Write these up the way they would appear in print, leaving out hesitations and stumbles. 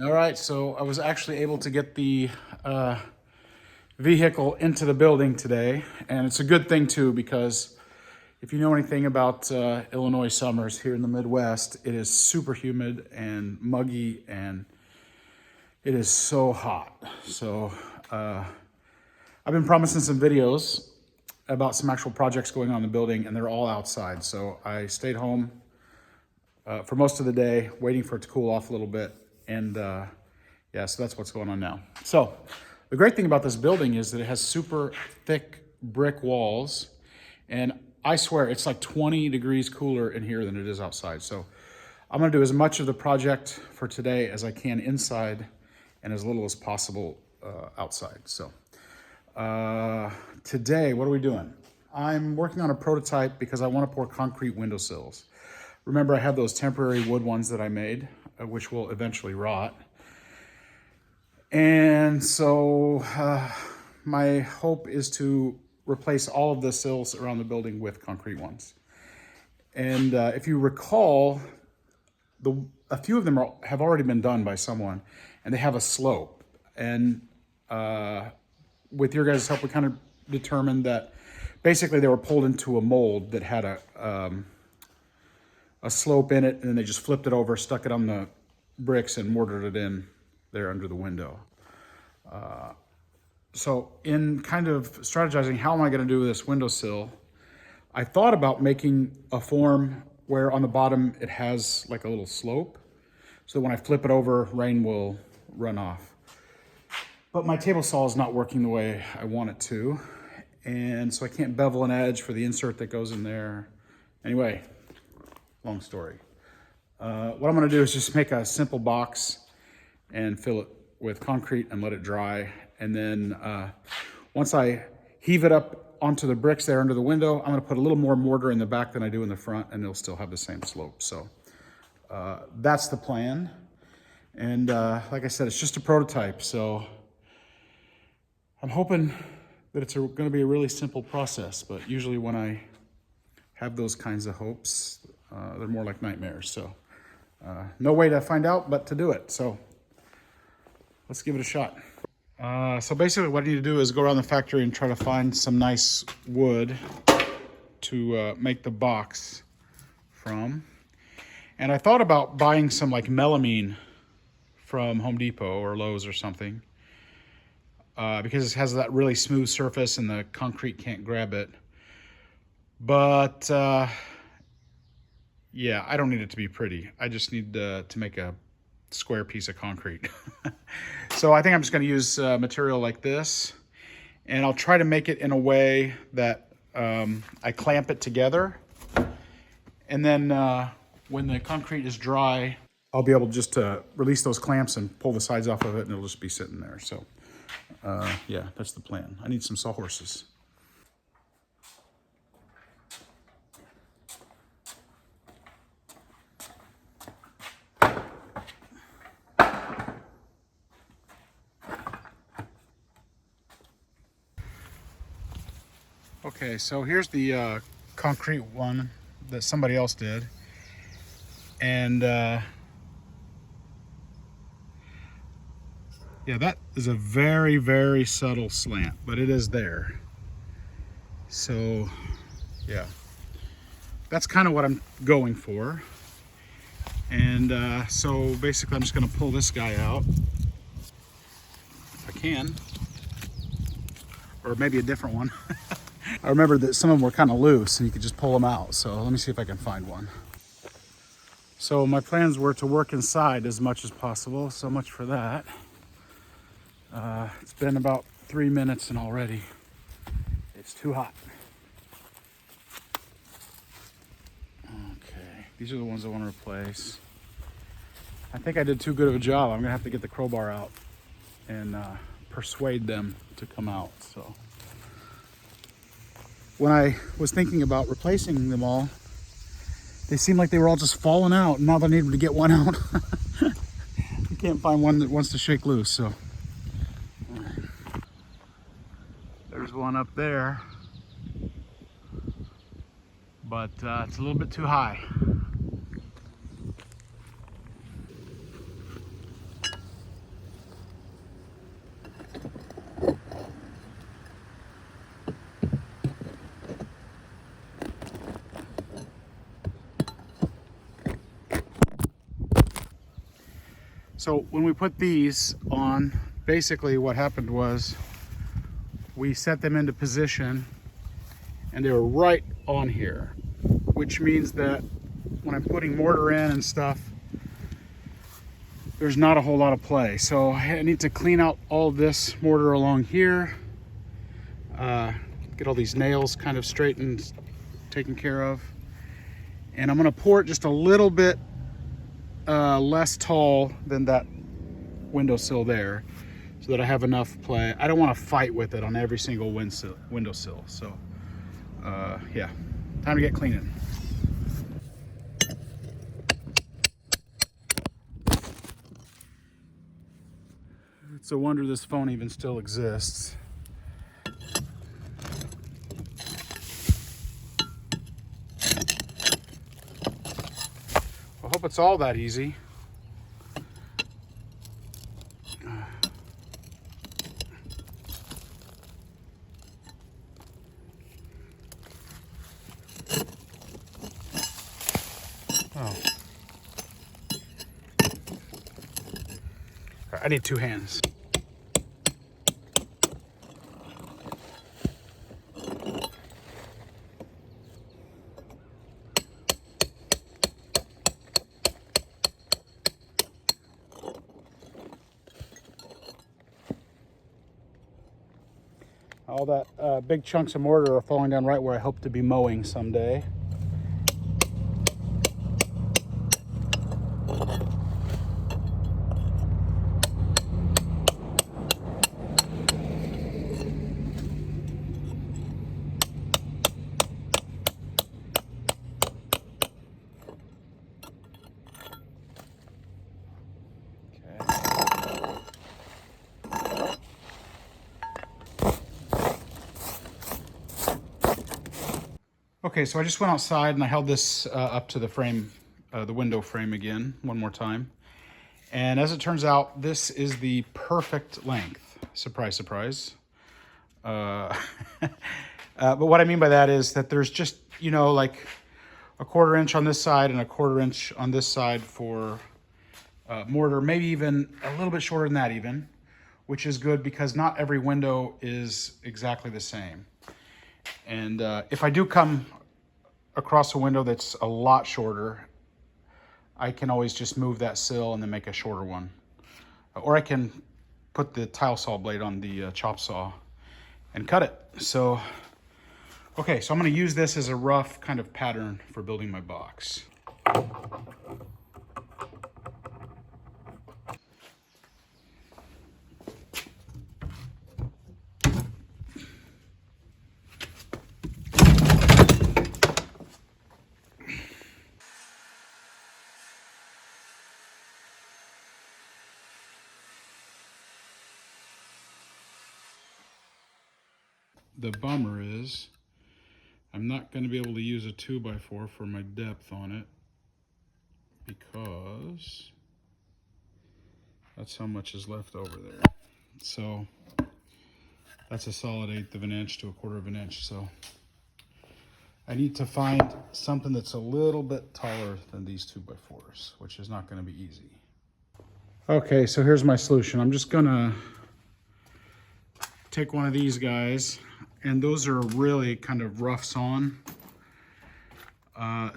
All right, so I was actually able to get the vehicle into the building today, and it's a good thing too because if you know anything about Illinois summers here in the Midwest, it is super humid and muggy, and it is so hot. So I've been promising some videos about some actual projects going on in the building, and they're all outside. So I stayed home for most of the day, waiting for it to cool off a little bit. And yeah, so that's what's going on now. So the great thing about this building is that it has super thick brick walls. And I swear it's like 20 degrees cooler in here than it is outside. So I'm gonna do as much of the project for today as I can inside and as little as possible outside. So today, what are we doing? I'm working on a prototype because I want to pour concrete windowsills. Remember, I have those temporary wood ones that I made, which will eventually rot. And so my hope is to replace all of the sills around the building with concrete ones. And if you recall, a few of them have already been done by someone, and they have a slope. And with your guys' help, we kind of determined that basically they were pulled into a mold that had a slope in it, and then they just flipped it over, stuck it on the bricks, and mortared it in there under the window. So in kind of strategizing, how am I going to do this windowsill, I thought about making a form where on the bottom it has like a little slope, so that when I flip it over, rain will run off. But my table saw is not working the way I want it to, and so I can't bevel an edge for the insert that goes in there. Anyway, long story. What I'm gonna do is just make a simple box and fill it with concrete and let it dry. And then once I heave it up onto the bricks there under the window, I'm gonna put a little more mortar in the back than I do in the front, and it'll still have the same slope. So that's the plan. And like I said, it's just a prototype. So I'm hoping that it's gonna be a really simple process, but usually when I have those kinds of hopes, they're more like nightmares. So no way to find out but to do it. So let's give it a shot. So basically what I need to do is go around the factory and try to find some nice wood to make the box from. And I thought about buying some like melamine from Home Depot or Lowe's or something, because it has that really smooth surface and the concrete can't grab it. But yeah, I don't need it to be pretty. I just need to make a square piece of concrete. So I think I'm just going to use material like this, and I'll try to make it in a way that I clamp it together, and then when the concrete is dry, I'll be able just to release those clamps and pull the sides off of it, and it'll just be sitting there. So yeah, that's the plan. I need some sawhorses. Okay, so here's the concrete one that somebody else did. And yeah, that is a very, very subtle slant, but it is there. So yeah, that's kind of what I'm going for. And so basically I'm just gonna pull this guy out, if I can, or maybe a different one. I remember that some of them were kind of loose and you could just pull them out. So let me see if I can find one. So my plans were to work inside as much as possible. So much for that. It's been about 3 minutes and already it's too hot. Okay, these are the ones I want to replace. I think I did too good of a job. I'm gonna have to get the crowbar out and persuade them to come out. So when I was thinking about replacing them all, they seemed like they were all just falling out, and now they need to get one out. You can't find one that wants to shake loose. So there's one up there, but it's a little bit too high. So when we put these on, basically what happened was we set them into position and they were right on here, which means that when I'm putting mortar in and stuff, there's not a whole lot of play. So I need to clean out all this mortar along here, get all these nails kind of straightened, taken care of. And I'm gonna pour it just a little bit less tall than that windowsill there, so that I have enough play. I don't want to fight with it on every single windowsill. So yeah, time to get cleaning. It's a wonder this phone even still exists. I hope it's all that easy. Oh. I need two hands. All that big chunks of mortar are falling down right where I hope to be mowing someday. Okay, so I just went outside and I held this up to the frame, the window frame again, one more time. And as it turns out, this is the perfect length. Surprise, surprise. But what I mean by that is that there's just, you know, like a 1/4 inch on this side and a 1/4 inch on this side for mortar, maybe even a little bit shorter than that even, which is good because not every window is exactly the same. And if I do come across a window that's a lot shorter, I can always just move that sill and then make a shorter one. Or I can put the tile saw blade on the chop saw and cut it. So, okay, so I'm gonna use this as a rough kind of pattern for building my box. The bummer is I'm not going to be able to use a 2x4 for my depth on it because that's how much is left over there. So that's a solid 1/8 of an inch to a 1/4 of an inch. So I need to find something that's a little bit taller than these 2x4s, which is not going to be easy. Okay, so here's my solution. I'm just going to take one of these guys, and those are really kind of rough sawn.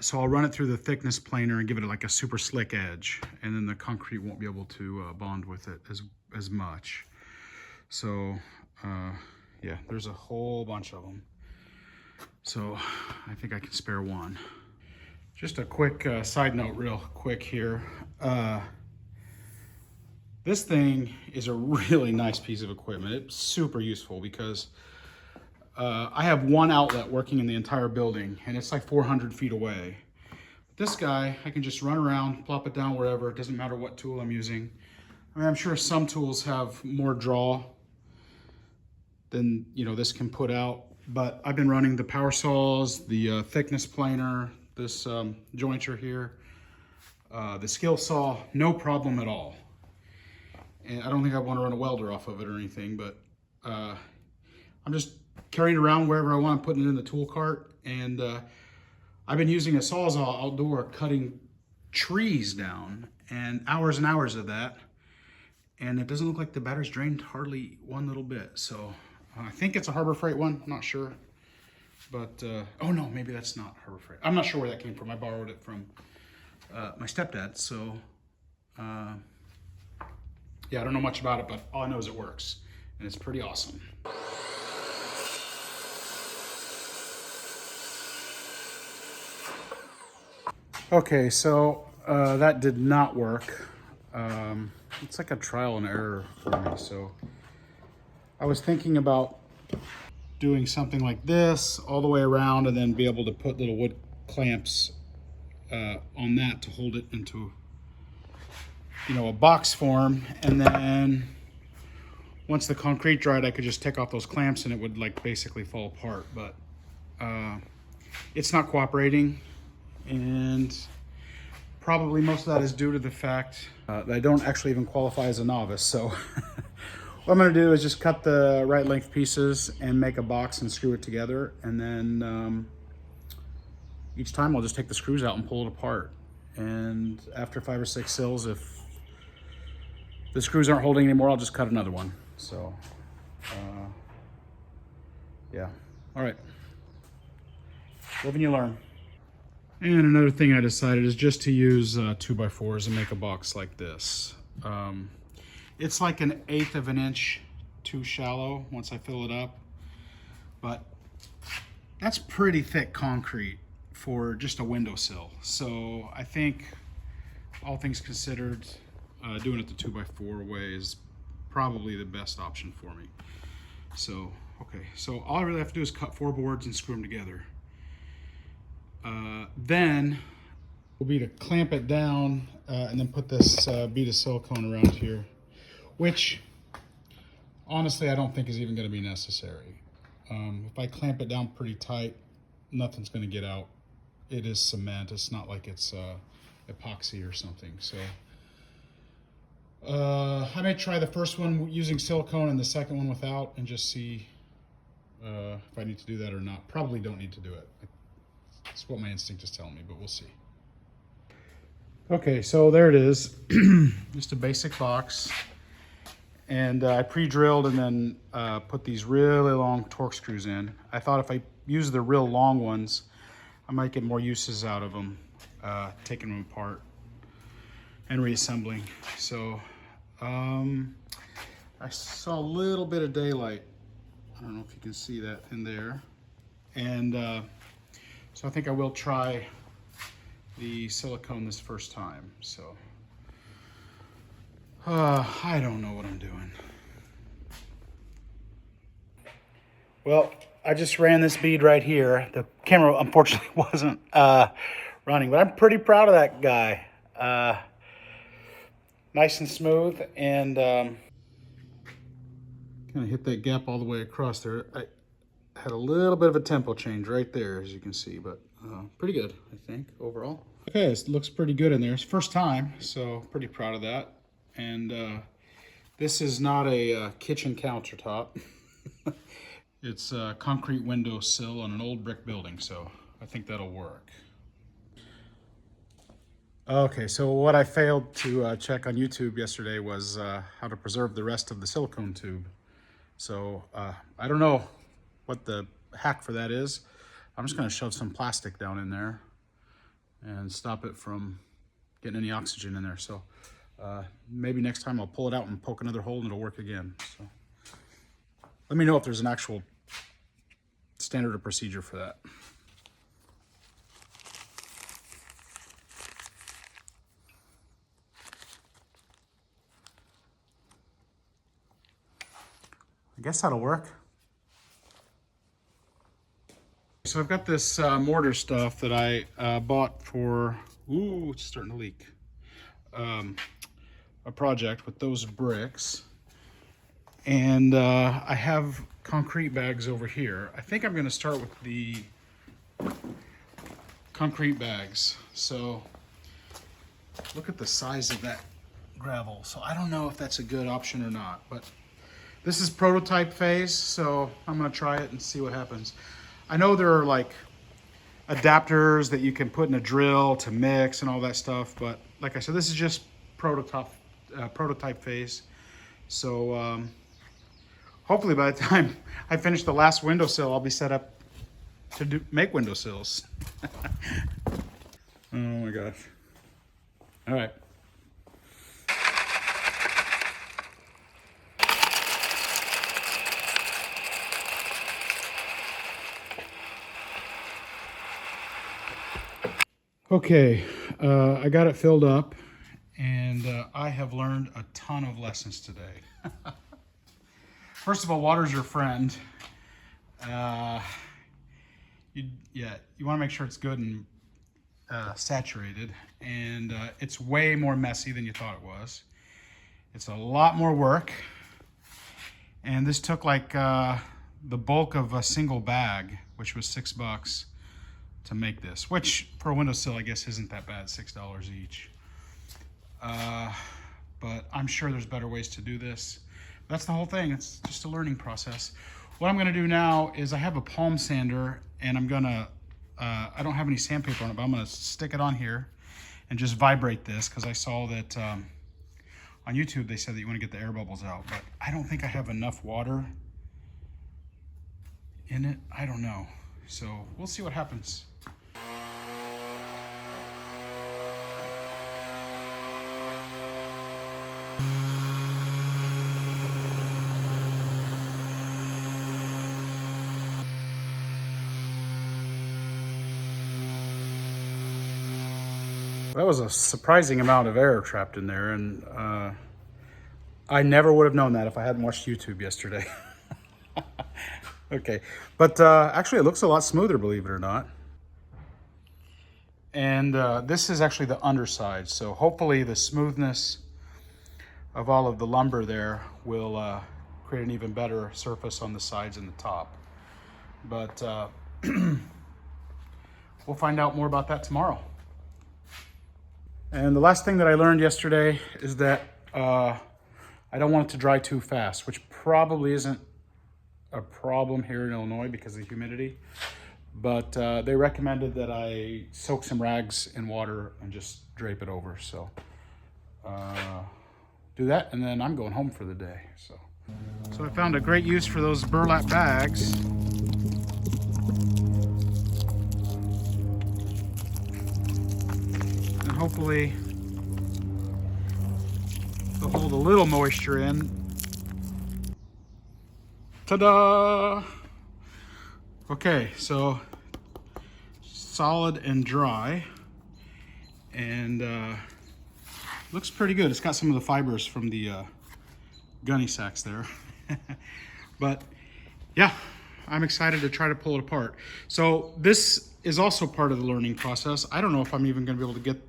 So I'll run it through the thickness planer and give it like a super slick edge, and then the concrete won't be able to bond with it as much. So yeah, there's a whole bunch of them. So I think I can spare one. Just a quick side note real quick here. This thing is a really nice piece of equipment. It's super useful because I have one outlet working in the entire building and it's like 400 feet away. This guy, I can just run around, plop it down wherever. It doesn't matter what tool I'm using. I mean, I'm sure some tools have more draw than, you know, this can put out, but I've been running the power saws, the thickness planer, this jointer here, the skill saw, no problem at all. And I don't think I want to run a welder off of it or anything, but I'm just carrying it around wherever I want, putting it in the tool cart. And I've been using a Sawzall outdoor cutting trees down, and hours of that. And it doesn't look like the battery's drained hardly one little bit. So I think it's a Harbor Freight one, I'm not sure. But, oh no, maybe that's not Harbor Freight. I'm not sure where that came from. I borrowed it from my stepdad. So, yeah, I don't know much about it, but all I know is it works. And it's pretty awesome. Okay, so that did not work. It's like a trial and error for me. So I was thinking about doing something like this all the way around and then be able to put little wood clamps on that to hold it into, you know, a box form. And then once the concrete dried, I could just take off those clamps and it would like basically fall apart. But it's not cooperating, and probably most of that is due to the fact that I don't actually even qualify as a novice. So what I'm gonna do is just cut the right length pieces and make a box and screw it together. And then each time I'll just take the screws out and pull it apart. And after 5 or 6 sills, if the screws aren't holding anymore, I'll just cut another one. So, yeah, all right. Live and you learn. And another thing I decided is just to use 2x4s and make a box like this. It's like 1/8 of an inch too shallow once I fill it up, but that's pretty thick concrete for just a windowsill. So I think, all things considered, doing it the 2x4 way is probably the best option for me. So, okay, so all I really have to do is cut 4 boards and screw them together. Then will be to clamp it down and then put this bead of silicone around here, which honestly I don't think is even going to be necessary. If I clamp it down pretty tight, nothing's going to get out. It is cement. It's not like it's epoxy or something. So I may try the first one using silicone and the second one without, and just see if I need to do that or not. Probably don't need to do it. That's what my instinct is telling me, but we'll see. Okay, so there it is. Just a basic box. And I pre-drilled and then put these really long Torx screws in. I thought if I use the real long ones, I might get more uses out of them, taking them apart and reassembling. So I saw a little bit of daylight. I don't know if you can see that in there. And so I think I will try the silicone this first time. So I don't know what I'm doing. Well, I just ran this bead right here. The camera unfortunately wasn't running, but I'm pretty proud of that guy. Nice and smooth, and kind of hit that gap all the way across there. I had a little bit of a tempo change right there, as you can see, but pretty good, I think, overall. Okay, it looks pretty good in there. It's first time, so pretty proud of that. And this is not a kitchen countertop. It's a concrete window sill on an old brick building, so I think that'll work. Okay, so what I failed to check on YouTube yesterday was how to preserve the rest of the silicone tube. So I don't know what the hack for that is. I'm just gonna shove some plastic down in there and stop it from getting any oxygen in there. So maybe next time I'll pull it out and poke another hole and it'll work again. So let me know if there's an actual standard or procedure for that. I guess that'll work. So I've got this mortar stuff that I bought for, ooh, it's starting to leak, a project with those bricks. And I have concrete bags over here. I think I'm gonna start with the concrete bags. So look at the size of that gravel. So I don't know if that's a good option or not, but this is prototype phase, so I'm gonna try it and see what happens. I know there are like adapters that you can put in a drill to mix and all that stuff, but like I said, this is just prototype phase. So hopefully by the time I finish the last windowsill, I'll be set up to make windowsills. Oh my gosh. All right. Okay, I got it filled up, and I have learned a ton of lessons today. First of all, water's your friend. You want to make sure it's good and saturated, and it's way more messy than you thought it was. It's a lot more work, and this took like the bulk of a single bag, which was $6 to make this, which for a windowsill I guess isn't that bad, $6 each. But I'm sure there's better ways to do this. That's the whole thing. It's just a learning process. What I'm gonna do now is I have a palm sander, and I'm gonna, I don't have any sandpaper on it, but I'm gonna stick it on here and just vibrate this, because I saw that on YouTube they said that you wanna get the air bubbles out, but I don't think I have enough water in it. I don't know. So we'll see what happens. That was a surprising amount of air trapped in there, and I never would have known that if I hadn't watched YouTube yesterday. Okay, but actually it looks a lot smoother, believe it or not. And this is actually the underside, so hopefully the smoothness of all of the lumber there will create an even better surface on the sides and the top. But we'll find out more about that tomorrow. And the last thing that I learned yesterday is that I don't want it to dry too fast, which probably isn't a problem here in Illinois because of the humidity. But they recommended that I soak some rags in water and just drape it over. So do that, and then I'm going home for the day. So I found a great use for those burlap bags. And hopefully they'll hold a little moisture in. Ta-da! Okay, so solid and dry, and looks pretty good. It's got some of the fibers from the gunny sacks there. But yeah, I'm excited to try to pull it apart. So this is also part of the learning process. I don't know if I'm even going to be able to get,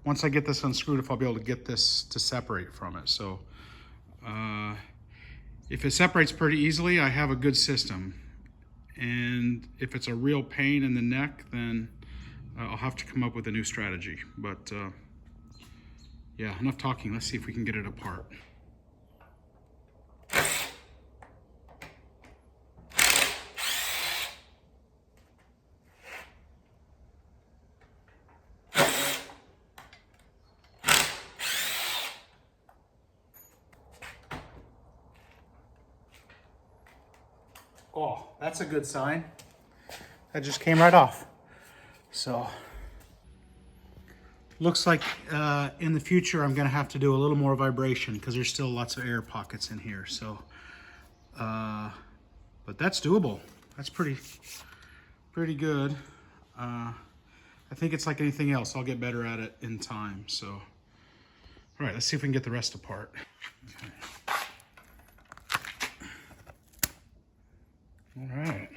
once I get this unscrewed, if I'll be able to get this to separate from it. So if it separates pretty easily, I have a good system. And if it's a real pain in the neck, then I'll have to come up with a new strategy. But yeah, enough talking. Let's see if we can get it apart. Oh, that's a good sign. That just came right off. So looks like in the future I'm gonna have to do a little more vibration because there's still lots of air pockets in here. So, but that's doable. That's pretty good. I think it's like anything else. I'll get better at it in time. So, all right, let's see if we can get the rest apart. Okay. All right.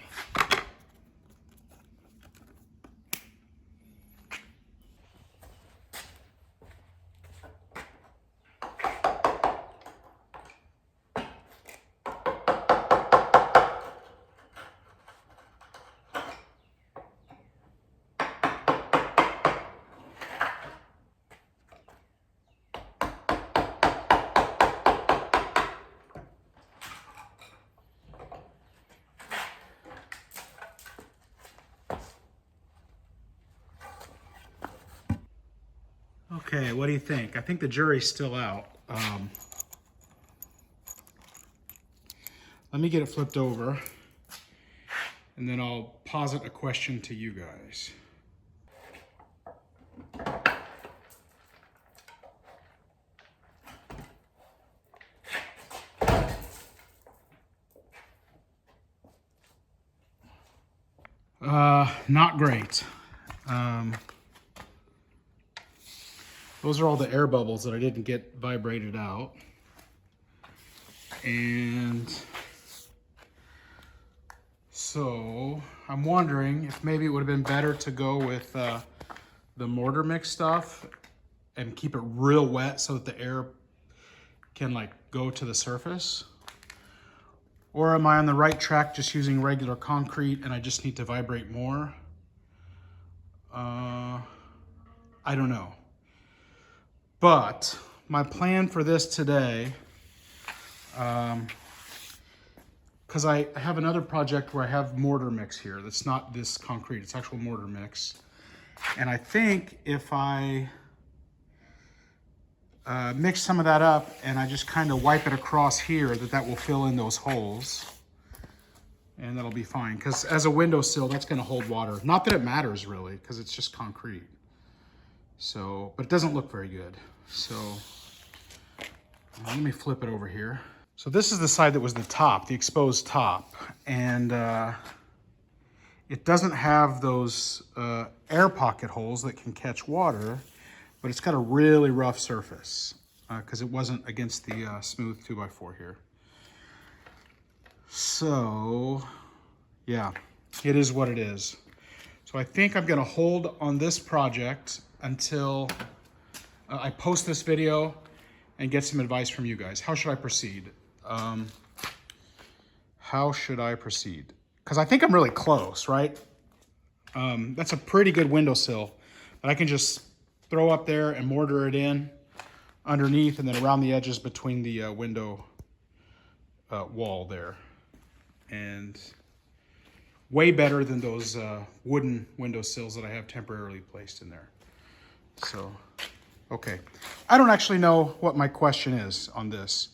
Okay, what do you think? I think the jury's still out. Let me get it flipped over, and then I'll posit a question to you guys. Not great. Those are all the air bubbles that I didn't get vibrated out. And so I'm wondering if maybe it would have been better to go with the mortar mix stuff and keep it real wet so that the air can like go to the surface. Or am I on the right track just using regular concrete and I just need to vibrate more? I don't know. But my plan for this today, because I have another project where I have mortar mix here. That's not this concrete, it's actual mortar mix. And I think if I mix some of that up and I just kind of wipe it across here, that will fill in those holes. And that'll be fine, because as a windowsill, that's gonna hold water. Not that it matters really, because it's just concrete. So, but it doesn't look very good. So let me flip it over here. So this is the side that was the top, the exposed top. And it doesn't have those air pocket holes that can catch water, but it's got a really rough surface because it wasn't against the smooth 2x4 here. So yeah, it is what it is. So I think I'm gonna hold on this project until I post this video and get some advice from you guys. How should I proceed? How should I proceed? Because I think I'm really close, right? That's a pretty good windowsill that I can just throw up there and mortar it in underneath and then around the edges between the window wall there. And way better than those wooden windowsills that I have temporarily placed in there. So, okay. I don't actually know what my question is on this,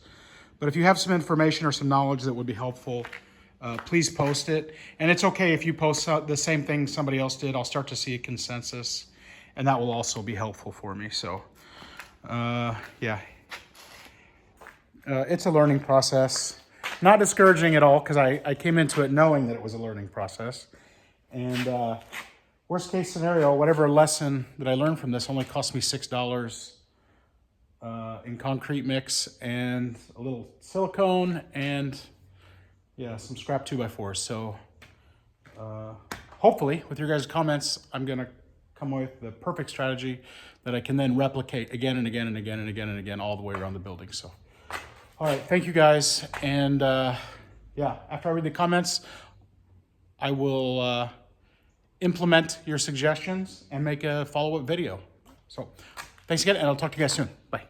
but if you have some information or some knowledge that would be helpful, please post it. And it's okay if you post the same thing somebody else did. I'll start to see a consensus, and that will also be helpful for me. So, yeah. It's a learning process. Not discouraging at all, because I came into it knowing that it was a learning process. And worst case scenario, whatever lesson that I learned from this only cost me $6 in concrete mix and a little silicone and yeah, some scrap 2x4s. So hopefully with your guys' comments, I'm gonna come up with the perfect strategy that I can then replicate again and again and again and again and again all the way around the building. So, all right, thank you guys. And yeah, after I read the comments, I will implement your suggestions and make a follow-up video. So thanks again, and I'll talk to you guys soon. Bye.